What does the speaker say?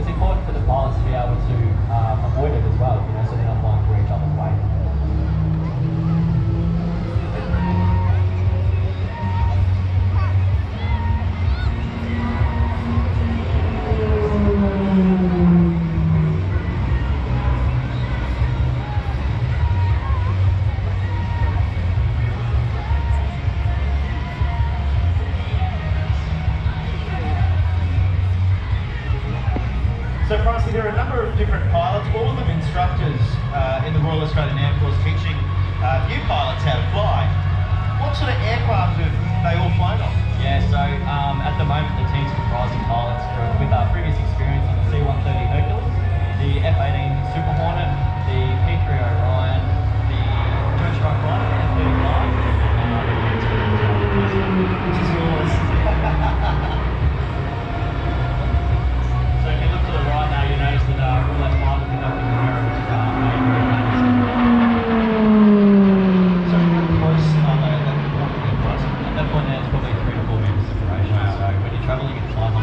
it's important for the pilots to be able to avoid it as well, so they're not flying through each other's way. So Pricey, there are a number of different pilots, all of them instructors in the Royal Australian Air Force teaching new pilots how to fly. What sort of aircraft have they all flown on? Yeah, so at the moment the team's comprising pilots with previous experience on the C-130 Hercules, the F-18 Super Hornet, the P-3 Orion, the Joint Strike Fighter, the F-35, which is yours. So if you look to the right now, you notice that all that flight will be conducted in America, which is So how close are they at that point? At that point, there's probably 3 to 4 meters separation. Wow. So when you're travelling at 500